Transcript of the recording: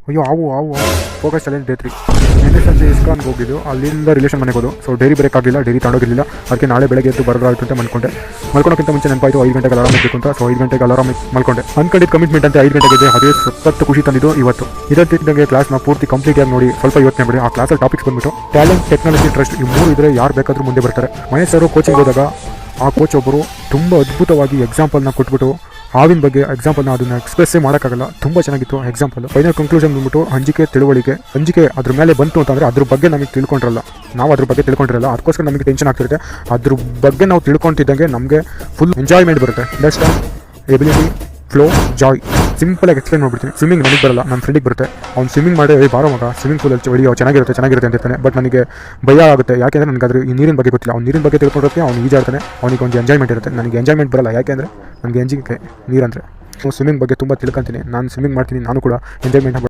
ಅಯ್ಯೋ ಆವು focus challenge day 3 ನಿನ್ನೆ ಸಂಜೆ ಇಸ್ಕಾನ್ಗೆ ಹೋಗಿದ್ದು, ಅಲ್ಲಿಂದ ರಿಲೇಷನ್ ಮನೆಗೆ ಹೋದು. ಸೊ ಡೈರಿ ಬ್ರೇಕ್ ಆಗಿಲ್ಲ, ಡೈರಿ ತಗೊಂಡೋಗಿರಲಿಲ್ಲ. ಅದಕ್ಕೆ ನಾಳೆ ಬೆಳಗ್ಗೆ ಎದ್ದು ಬರೋದಾಯಿತು ಅಂತ ಮಲ್ಕೊಳಕ್ಕಿಂತ ಮುಂಚೆ ನೆನಪಾಯಿತು 5 ಗಂಟೆಗೆ ಅಲಾರಾಮ್ ಇರಬೇಕು ಅಂತ. ಸೊ 5 ಗಂಟೆಗೆ ಅಲಾರಾಮ್ ಮಲ್ಕೊಂಡೆ. ಅನ್ಕೊಂಡಿದ್ದು ಕಮಿಟ್ಮೆಂಟ್ ಅಂತ 5 ಗಂಟೆಗೆ ಇದೆ. ಅದೇ ಸಖತ್ತು ಖುಷಿ ತಂದಿದ್ದು ಇವತ್ತು. ಇದಕ್ಕಿದ್ದಂಗೆ ಕ್ಲಾಸ್ನ ಪೂರ್ತಿ ಕಂಪ್ಲೀಟ್ ಆಗಿ ನೋಡಿ ಸ್ವಲ್ಪ ಯೋಚನೆ ಮಾಡಿ. ಆ ಕ್ಲಾಸಲ್ಲಿ ಟಾಪಿಕ್ಸ್ ಬಂದ್ಬಿಟ್ಟು ಟ್ಯಾಲೆಂಟ್, ಟೆಕ್ನಾಲಜಿ, ಟ್ರಸ್ಟ್, ಈ 3 ಇದ್ರೆ ಯಾರು ಬೇಕಾದರೂ ಮುಂದೆ ಬರ್ತಾರೆ. ಮಹೇಶ್ ಸರ್ ಕೋಚಿಂಗ್ ಹೋದಾಗ ಆ ಕೋಚ್ ಒಬ್ಬರು ತುಂಬ ಅದ್ಭುತವಾಗಿ ಎಕ್ಸಾಂಪಲ್ನ ಕೊಟ್ಬಿಟ್ಟು ಹಾವಿನ ಬಗ್ಗೆ ಎಕ್ಸಾಂಪಲ್ನ ಅದನ್ನು ಎಕ್ಸ್ಪ್ರೆಸ್ಸೇ ಮಾಡೋಕ್ಕಾಗಲ್ಲ, ತುಂಬ ಚೆನ್ನಾಗಿತ್ತು ಎಕ್ಸಾಂಪಲ್. ಫೈನಲ್ ಕನ್ಕ್ಲೂಷನ್ ಬಂದ್ಬಿಟ್ಟು ಅಂಜಿಕೆ, ತಿಳುವಳಿಕೆ. ಅಂಜಿಕೆ ಅದ್ರ ಮೇಲೆ ಬಂತು ಅಂತಂದರೆ ಅದ್ರ ಬಗ್ಗೆ ನಮಗೆ ನಾವು ಅದ್ರ ಬಗ್ಗೆ ತಿಳ್ಕೊಂಡಿರಲ್ಲ, ಅದಕ್ಕೋಸ್ಕರ ನಮಗೆ ಟೆನ್ಷನ್ ಆಗ್ತಿರುತ್ತೆ. ಅದ್ರ ಬಗ್ಗೆ ನಾವು ತಿಳ್ಕೊತಿದ್ದಂಗೆ ನಮಗೆ ಫುಲ್ ಎಂಜಾಯ್ಮೆಂಟ್ ಬರುತ್ತೆ. Understand, ability, flow, Joy. ಸಿಂಪಲಾಗಿ ಎಕ್ಸ್ಪ್ಲೇನ್ ಮಾಡ್ಬಿಡ್ತೀನಿ. ಸ್ವಿಮ್ಮಿಂಗ್ ನನಗೆ ಬರಲ್ಲ, ನನ್ನ ಫ್ರೆಂಡಿಗೆ ಬರುತ್ತೆ. ಅವ್ನು ಸ್ವಿಮ್ಮಿಂಗ್ ಮಾಡಿ ಬಾರೋ ಮಗ ಸ್ವಿಮ್ಮಿಂಗ್ ಪೂಲಲ್ಲಿ ಹೊಡಿಯೋ ಚೆನ್ನಾಗಿರುತ್ತೆ ಅಂತ ಹೇಳ್ತಾನೆ. ಬಟ್ ನನಗೆ ಭಯ ಆಗುತ್ತೆ, ಯಾಕೆಂದರೆ ನನಗೆ ಅದ್ರ ಈ ನೀರಿನ ಬಗ್ಗೆ ಗೊತ್ತಿಲ್ಲ. ಅವ್ನು ನೀರಿನ ಬಗ್ಗೆ ತಿಳ್ಕೊಂಡ್ರೆ ಅವ್ನು ಈಜಾಡ್ತಾನೆ, ಅವನಿಗೆ ಒಂದು ಎಂಜಾಯ್ಮೆಂಟ್ ಇರುತ್ತೆ. ನನಗೆ ಎಂಜಾಯ್ಮೆಂಟ್ ಬರಲ್ಲ, ಯಾಕೆಂದರೆ ನನಗೆ ಎಂಜಿಕೆ ನೀರಂದರೆ. ಸ್ವಿಮ್ಮಿಂಗ್ ಬಗ್ಗೆ ತುಂಬ ತಿಳ್ಕೊತೀನಿ. ನಾನು ಸ್ವಿಮ್ಮಿಂಗ್ ಮಾಡ್ತೀನಿ, ನಾನು ಕೂಡ ಎಂಜಾಯ್ಮೆಂಟ್